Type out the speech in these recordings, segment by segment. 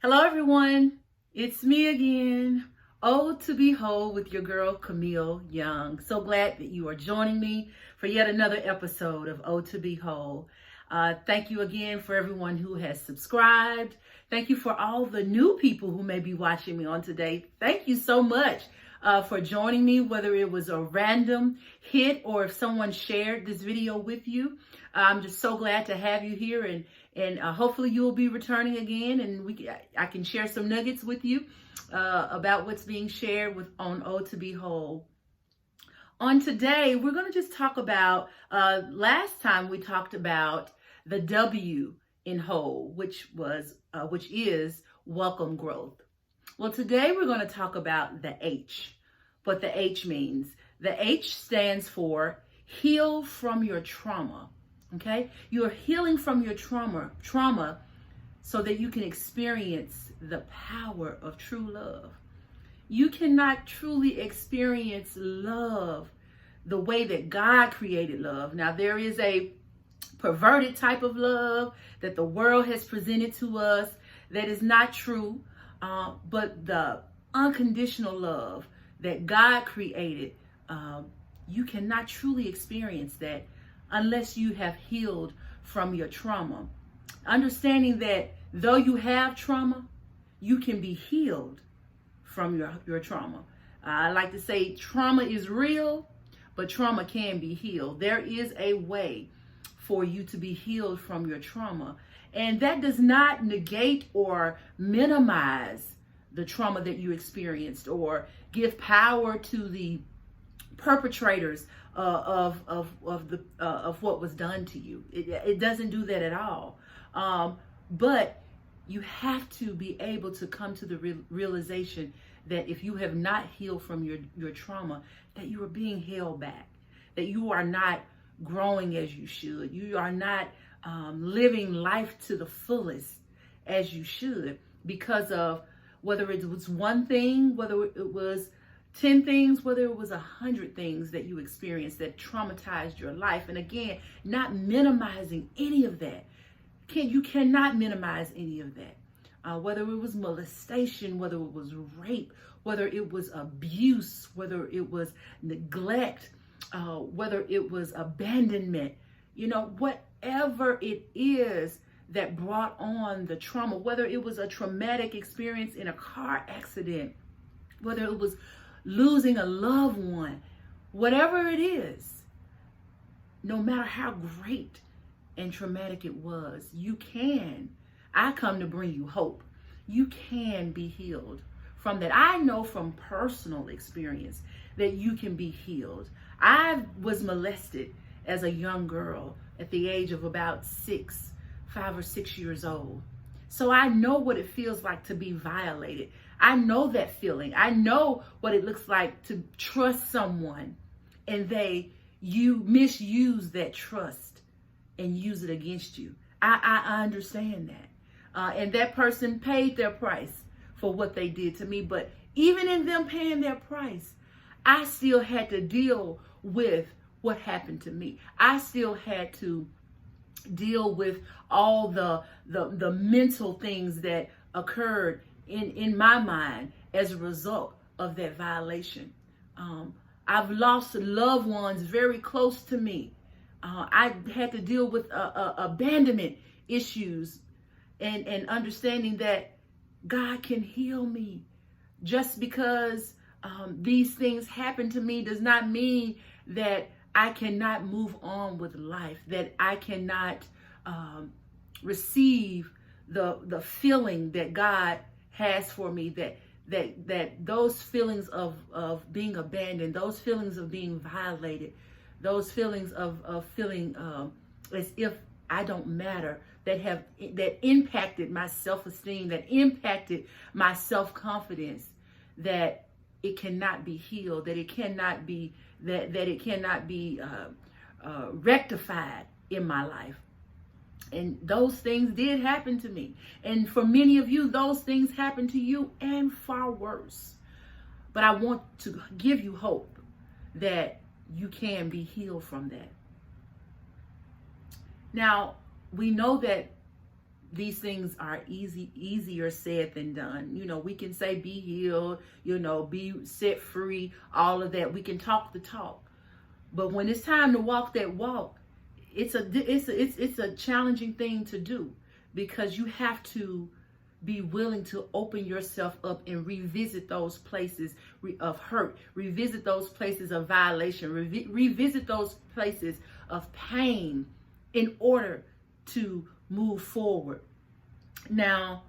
Hello, everyone. It's me again. Oh, to be whole with your girl, Camille Young. So glad that you are joining me for yet another episode of Oh, to be whole. Thank you again for everyone who has subscribed. Thank you for all the new people who may be watching me on today. Thank you so much for joining me, whether it was a random hit or if someone shared this video with you. I'm just so glad to have you here, and hopefully you will be returning again, and I can share some nuggets with you about what's being shared on Oh to be Whole. On today, we're going to just talk about, last time we talked about the W in whole, which is welcome growth. Well, today we're going to talk about the H, what the H means. The H stands for heal from your trauma. Okay, you're healing from your trauma so that you can experience the power of true love. You cannot truly experience love the way that God created love. Now, there is a perverted type of love that the world has presented to us that is not true, but the unconditional love that God created, you cannot truly experience that unless you have healed from your trauma. Understanding that though you have trauma, you can be healed from your trauma. I like to say trauma is real, but trauma can be healed. There is a way for you to be healed from your trauma. And that does not negate or minimize the trauma that you experienced or give power to the perpetrators of what was done to you. It doesn't do that at all. But you have to be able to come to the realization that if you have not healed from your trauma, that you are being held back, that you are not growing as you should. You are not living life to the fullest as you should because of whether it was one thing, whether it was 10 things, whether it was 100 things that you experienced that traumatized your life. And again, not minimizing any of that. You cannot minimize any of that. Whether it was molestation, whether it was rape, whether it was abuse, whether it was neglect, whether it was abandonment, whatever it is that brought on the trauma, whether it was a traumatic experience in a car accident, whether it was losing a loved one, whatever it is, no matter how great and traumatic it was, I come to bring you hope. You can be healed from that. I know from personal experience that you can be healed. I was molested as a young girl at the age of about 5 or 6 years old. So I know what it feels like to be violated. I know that feeling. I know what it looks like to trust someone and you misuse that trust and use it against you. I understand that. And that person paid their price for what they did to me. But even in them paying their price, I still had to deal with what happened to me. I still had to deal with all the mental things that occurred in my mind as a result of that violation. I've lost loved ones very close to me. I had to deal with abandonment issues and understanding that God can heal me. Just because these things happen to me does not mean that I cannot move on with life, that I cannot receive the feeling that God has for me, that those feelings of being abandoned, those feelings of being violated, those feelings of feeling as if I don't matter, that impacted my self-esteem, that impacted my self-confidence, that it cannot be healed, that it cannot be rectified in my life. And those things did happen to me. And for many of you, those things happened to you and far worse. But I want to give you hope that you can be healed from that. Now, we know that these things are easier said than done. We can say be healed, be set free, all of that. We can talk the talk. But when it's time to walk that walk, it's a challenging thing to do, because you have to be willing to open yourself up and revisit those places of hurt, revisit those places of violation, revisit those places of pain in order to move forward. Now,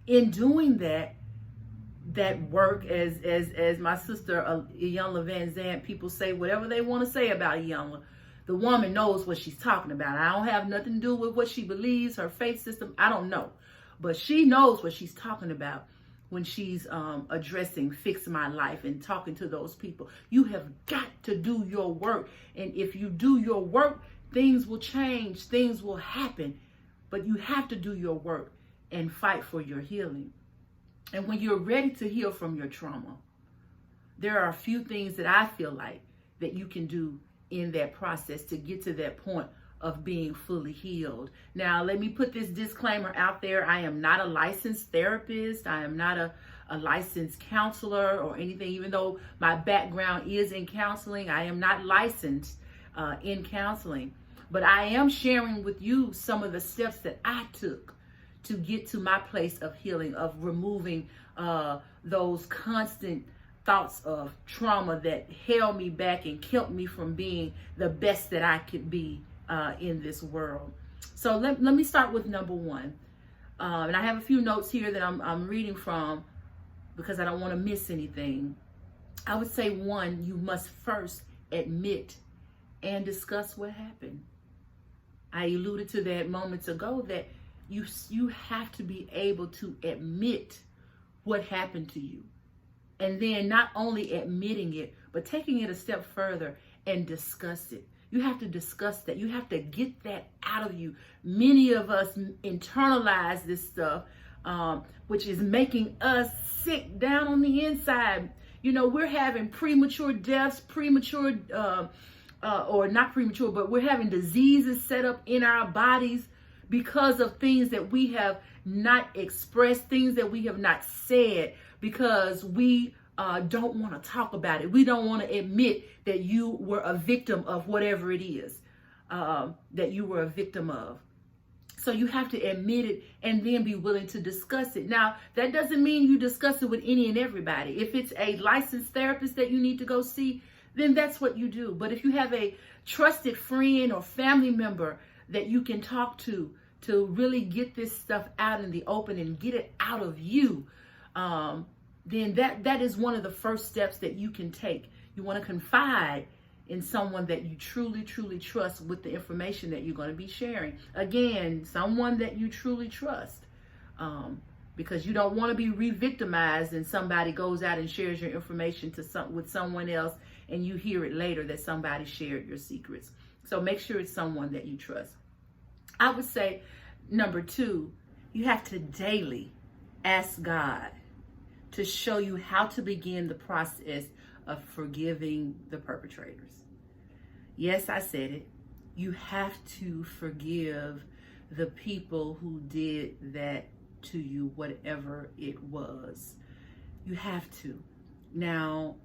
in doing that work, as my sister Iyanla Van Zandt, people say whatever they want to say about Iyanla. The woman knows what she's talking about. I don't have nothing to do with what she believes, her faith system. I don't know. But she knows what she's talking about when she's addressing Fix My Life and talking to those people. You have got to do your work. And if you do your work, things will change. Things will happen. But you have to do your work and fight for your healing. And when you're ready to heal from your trauma, there are a few things that I feel like that you can do in that process to get to that point of being fully healed. Now, let me put this disclaimer out there. I am not a licensed therapist. I am not a licensed counselor or anything. Even though my background is in counseling, I am not licensed in counseling. But I am sharing with you some of the steps that I took to get to my place of healing, of removing those constant thoughts of trauma that held me back and kept me from being the best that I could be in this world. So let me start with number one. And I have a few notes here that I'm reading from because I don't want to miss anything. I would say, one, you must first admit and discuss what happened. I alluded to that moments ago, that you have to be able to admit what happened to you. And then not only admitting it, but taking it a step further and discuss it. You have to discuss that. You have to get that out of you. Many of us internalize this stuff, which is making us sick down on the inside. We're having premature deaths, or not premature, but we're having diseases set up in our bodies because of things that we have not expressed, things that we have not said, because we don't want to talk about it. We don't want to admit that you were a victim of whatever it is that you were a victim of. So you have to admit it and then be willing to discuss it. Now, that doesn't mean you discuss it with any and everybody. If it's a licensed therapist that you need to go see, then that's what you do. But if you have a trusted friend or family member that you can talk to really get this stuff out in the open and get it out of you, then that is one of the first steps that you can take. You want to confide in someone that you truly, truly trust with the information that you're going to be sharing. Again, someone that you truly trust, because you don't want to be re-victimized and somebody goes out and shares your information with someone else and you hear it later that somebody shared your secrets. So make sure it's someone that you trust. I would say, number two, you have to daily ask God to show you how to begin the process of forgiving the perpetrators. Yes, I said it. You have to forgive the people who did that to you, whatever it was. You have to. Now,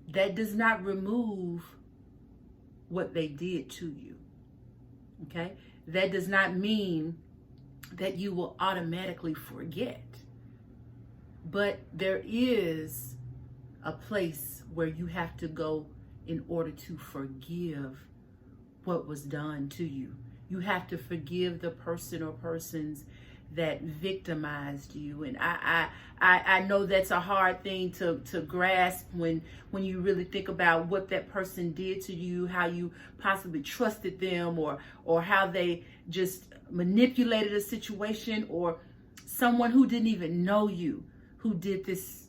that does not remove what they did to you. Okay? That does not mean that you will automatically forget. But there is a place where you have to go in order to forgive what was done to you. You have to forgive the person or persons that victimized you. And I know that's a hard thing to grasp when you really think about what that person did to you, how you possibly trusted them, or how they just manipulated a situation, or someone who didn't even know you, who did this,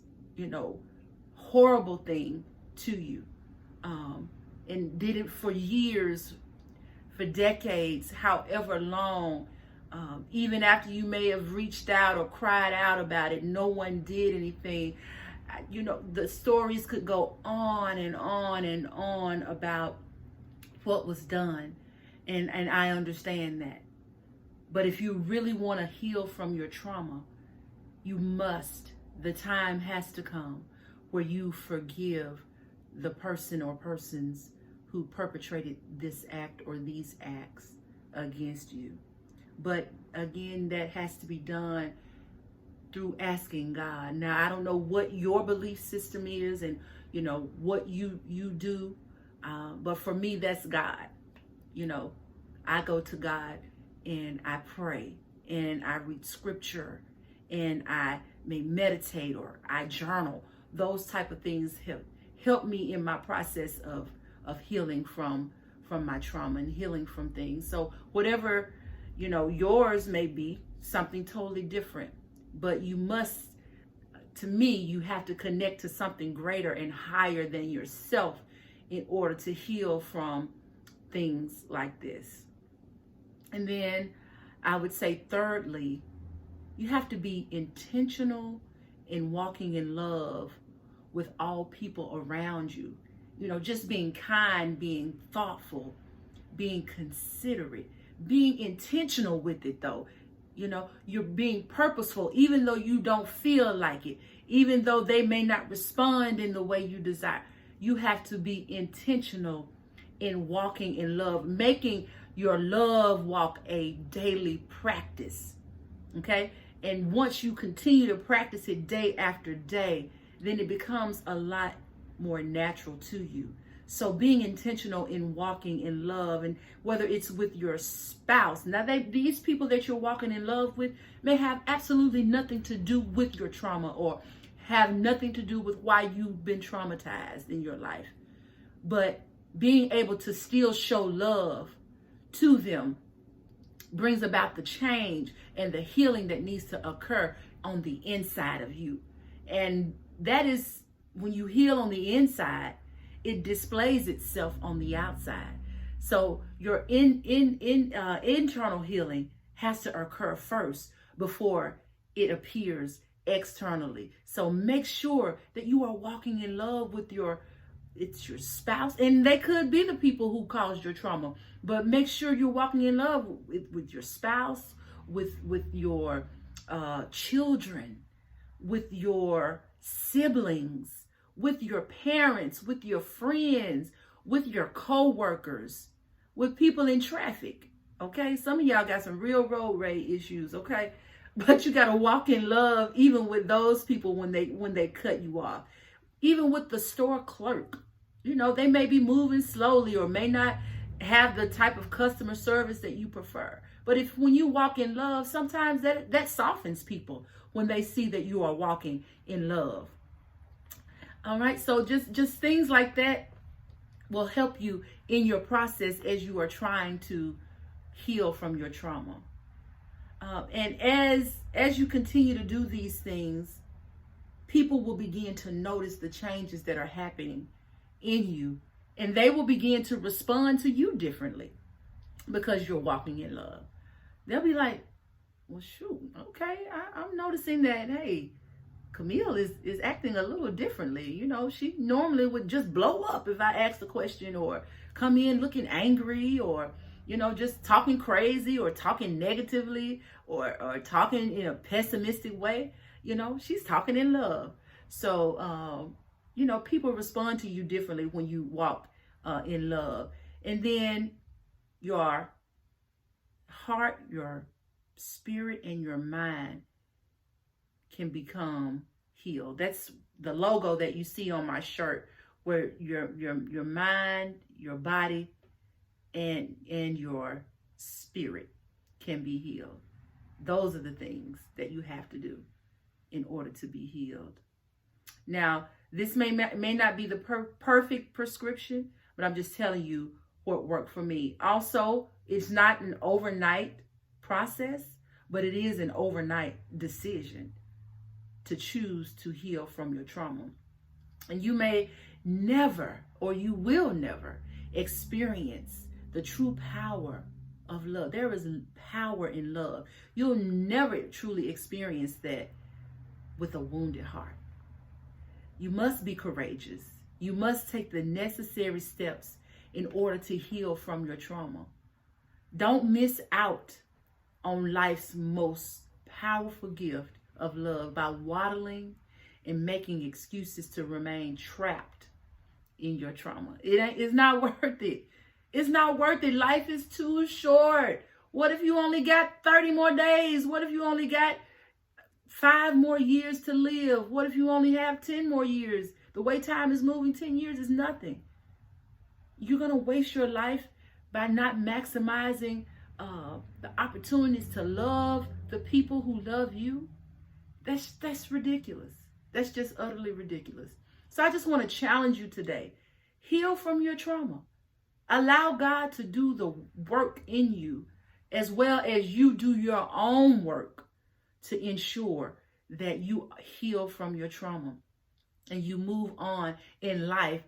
horrible thing to you, and did it for years, for decades, however long. Even after you may have reached out or cried out about it, no one did anything. The stories could go on and on and on about what was done. And I understand that. But if you really want to heal from your trauma, you must, the time has to come where you forgive the person or persons who perpetrated this act or these acts against you. But again, that has to be done through asking God. Now, I don't know what your belief system is and, what you do. But for me, that's God. I go to God and I pray and I read scripture and I may meditate or I journal. Those type of things help me in my process of healing from my trauma and healing from things. So whatever, yours may be something totally different, but you must, to me, you have to connect to something greater and higher than yourself in order to heal from things like this. And then I would say, thirdly, you have to be intentional in walking in love with all people around you. Just being kind, being thoughtful, being considerate, being intentional with it though. You're being purposeful, even though you don't feel like it, even though they may not respond in the way you desire. You have to be intentional in walking in love, making your love walk a daily practice. Okay? And once you continue to practice it day after day, then it becomes a lot more natural to you. So being intentional in walking in love, and whether it's with your spouse. Now, these people that you're walking in love with may have absolutely nothing to do with your trauma or have nothing to do with why you've been traumatized in your life. But being able to still show love to them brings about the change and the healing that needs to occur on the inside of you. And that is when you heal on the inside, it displays itself on the outside. So your internal healing has to occur first before it appears externally. So make sure that you are walking in love with your spouse, and they could be the people who caused your trauma, but make sure you're walking in love with your spouse, with your children, with your siblings, with your parents, with your friends, with your co-workers, with people in traffic. Okay, some of y'all got some real road rage issues. Okay, but you got to walk in love even with those people when they cut you off. Even with the store clerk, they may be moving slowly or may not have the type of customer service that you prefer. But when you walk in love, sometimes that softens people when they see that you are walking in love. All right, so just things like that will help you in your process as you are trying to heal from your trauma. And as you continue to do these things, people will begin to notice the changes that are happening in you, and they will begin to respond to you differently because you're walking in love. They'll be like, well, shoot, okay, I'm noticing that, hey, Camille is acting a little differently. She normally would just blow up if I asked a question, or come in looking angry, or, just talking crazy or talking negatively or talking in a pessimistic way. She's talking in love. So, people respond to you differently when you walk in love. And then your heart, your spirit, and your mind can become healed. That's the logo that you see on my shirt, where your mind, your body, and your spirit can be healed. Those are the things that you have to do in order to be healed. Now, this may not be the perfect prescription, but I'm just telling you what worked for me. Also, it's not an overnight process, but it is an overnight decision to choose to heal from your trauma. And you may never, or you will never, experience the true power of love. There is power in love. You'll never truly experience that with a wounded heart. You must be courageous. You must take the necessary steps in order to heal from your trauma. Don't miss out on life's most powerful gift of love by waddling and making excuses to remain trapped in your trauma. It's not worth it. It's not worth it. Life is too short. What if you only got 30 more days? What if you only got 5 more years to live? What if you only have 10 more years? The way time is moving, 10 years is nothing. You're going to waste your life by not maximizing the opportunities to love the people who love you. That's ridiculous. That's just utterly ridiculous. So I just want to challenge you today. Heal from your trauma. Allow God to do the work in you as well as you do your own work to ensure that you heal from your trauma and you move on in life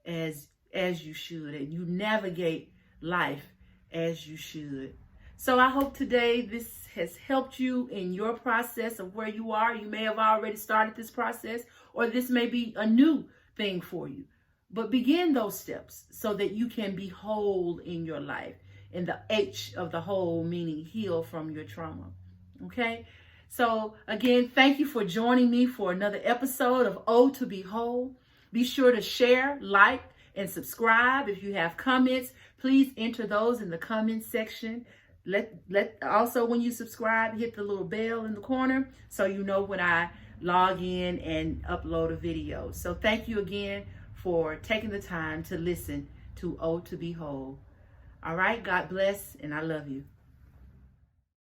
as you should, and you navigate life as you should. So I hope today this has helped you in your process of where you are. You may have already started this process, or this may be a new thing for you. But begin those steps so that you can be whole in your life. And the H of the whole meaning heal from your trauma. Okay? So again, thank you for joining me for another episode of O to Be Whole. Be sure to share, like, and subscribe. If you have comments, please enter those in the comments section. Also, when you subscribe, hit the little bell in the corner so you know when I log in and upload a video. So thank you again for taking the time to listen to O to Be Whole. All right, God bless, and I love you.